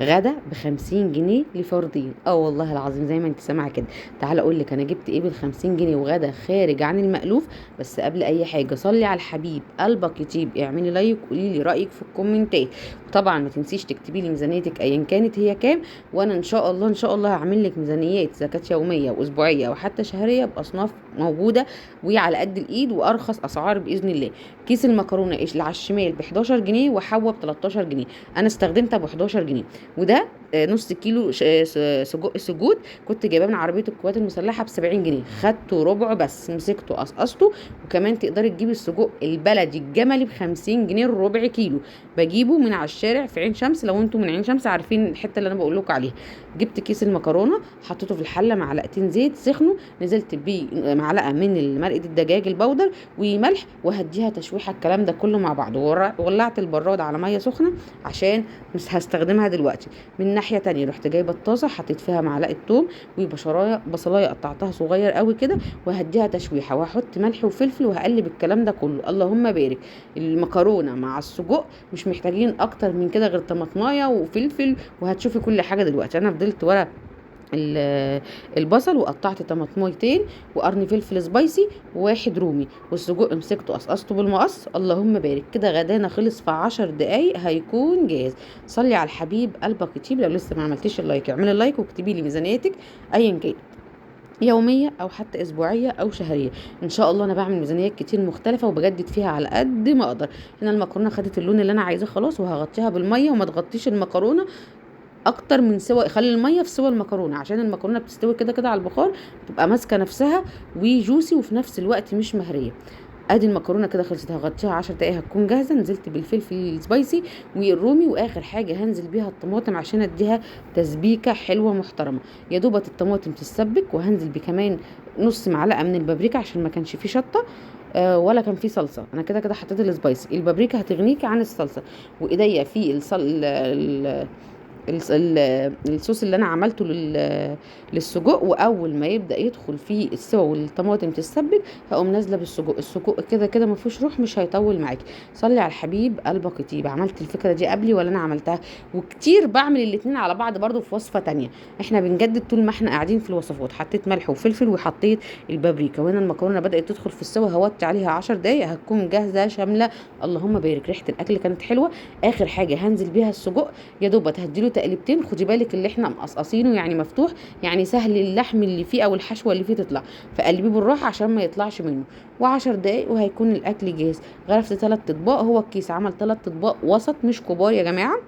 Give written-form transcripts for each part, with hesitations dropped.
غدا ب50 جنيه لفردين. والله العظيم زي ما انت سامعه كده. تعالى اقول لك انا جبت ايه بال50 جنيه وغدا خارج عن المألوف. بس قبل اي حاجه صلي على الحبيب قلبك يطيب، اعملي لايك وقولي لي رايك في الكومنتات. وطبعا ما تنسيش تكتبي لي ميزانيتك ايا كانت هي كام، وانا ان شاء الله هعمل لك ميزانيات زكاه يوميه واسبوعيه وحتى شهريه باصناف موجوده وعلى قد الايد وارخص اسعار باذن الله. كيس المكرونه اللي على الشمال ب 11 جنيه وحوا ب 13 جنيه. انا استخدمتها ب 11 جنيه. وده نص كيلو سجود كنت جايباه من عربيه القوات المسلحه ب70 جنيه. خدته ربع بس مسكته قصقصته. وكمان تقدري تجيبي السجق البلدي الجملي ب50 جنيه الربع كيلو. بجيبه من على الشارع في عين شمس، لو انتم من عين شمس عارفين الحته اللي انا بقول لكم عليها. جبت كيس المكرونه حطيته في الحله، معلقتين زيت سخنوا، نزلت بيه معلقه من مرقه الدجاج البودر وملح، وهديها تشويحه الكلام ده كله مع بعض. وولعت البراد على ميه سخنه عشان مش هستخدمها دلوقتي. من ناحيه تانية رحت جايبه الطاسه حطيت فيها معلقه توم بصلايه قطعتها صغير قوي كده، وهديها تشويحه وهحط ملح وفلفل وهقلب الكلام ده كله. اللهم بارك. المكرونه مع السجق مش محتاجين اكتر من كده غير طماطمايه وفلفل، وهتشوفي كل حاجه دلوقتي. انا فضلت ورا البصل وقطعت طماطميتين وقرن فلفل سبايسي وواحد رومي، والسجق مسكته قصقصته بالمقص. اللهم بارك. كده غدانا خلص في 10 دقايق هيكون جاهز. صلي على الحبيب قلبك يطيب. لو لسه ما عملتيش اللايك اعملي اللايك واكتبي لي ميزانيتك ايا كان، يوميه او حتى اسبوعيه او شهريه. ان شاء الله انا بعمل ميزانيات كتير مختلفه وبجدد فيها على قد ما اقدر. هنا المكرونه خدت اللون اللي انا عايزاه خلاص، وهغطيها بالميه. وما تغطيش المكرونه اكتر من سوا، خلي الميه في سوا المكرونه عشان المكرونه بتستوي كده كده على البخار، تبقى ماسكه نفسها وجوسي وفي نفس الوقت مش مهريه. ادي المكرونه كده خلصت، هغطيها 10 دقايق هتكون جاهزه. نزلت بالفلفل السبايسي والرومي، واخر حاجه هنزل بيها الطماطم عشان اديها تسبيكه حلوه محترمه. يا دوبت الطماطم تتسبك، وهنزل بكمان نص معلقه من البابريكا عشان ما كانش فيه شطه ولا كان فيه صلصه. انا كده كده حطيت السبايسي، البابريكا هتغنيكي عن الصلصه. وايديا في الصوص اللي انا عملته للسجق. واول ما يبدا يدخل فيه السوا والطماطم تتسبك هقوم نازله بالسجق. السجق كده كده ما فيهوش روح، مش هيطول معاكي. صلي على الحبيب قلبك يطيب. عملت الفكره دي قبلي ولا انا عملتها؟ وكتير بعمل الاتنين على بعض برضو في وصفه تانية. احنا بنجدد طول ما احنا قاعدين في الوصفات. حطيت ملح وفلفل وحطيت البابريكا، وهنا المكرونه بدات تدخل في السوا، هوطي عليها 10 دقايق هتكون جاهزه شامله. اللهم بارك. ريحه الاكل كانت حلوه. اخر حاجه هنزل بيها السجق، يا دوب هديله تقلبتين. خدي بالك اللي احنا مقصقصينه يعني مفتوح، يعني سهل اللحم اللي فيه او الحشوه اللي فيه تطلع، فقلبيه بالراحه عشان ما يطلعش منه. و10 دقايق وهيكون الاكل جاهز. غرفت 3 اطباق، هو الكيس عمل 3 اطباق وسط مش كبار يا جماعه.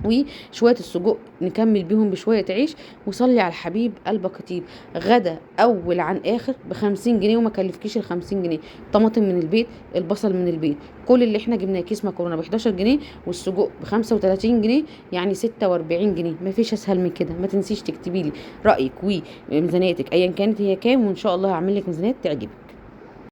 وشويه السجق نكمل بيهم بشويه عيش. وصلي على الحبيب قلبك يطيب. غدا اول عن اخر ب50 جنيه، وما كلفكيش ال50 جنيه. طماطم من البيت، البصل من البيت، كل اللي احنا جبناه كيس مكرونه ب11 جنيه، والسجق ب35 جنيه، يعني 46 جنيه. مفيش اسهل من كده. ما تنسيش تكتبي لي رايك وميزانيتك ايا كانت هي كام، وان شاء الله هعمل لك ميزانيات تعجبك.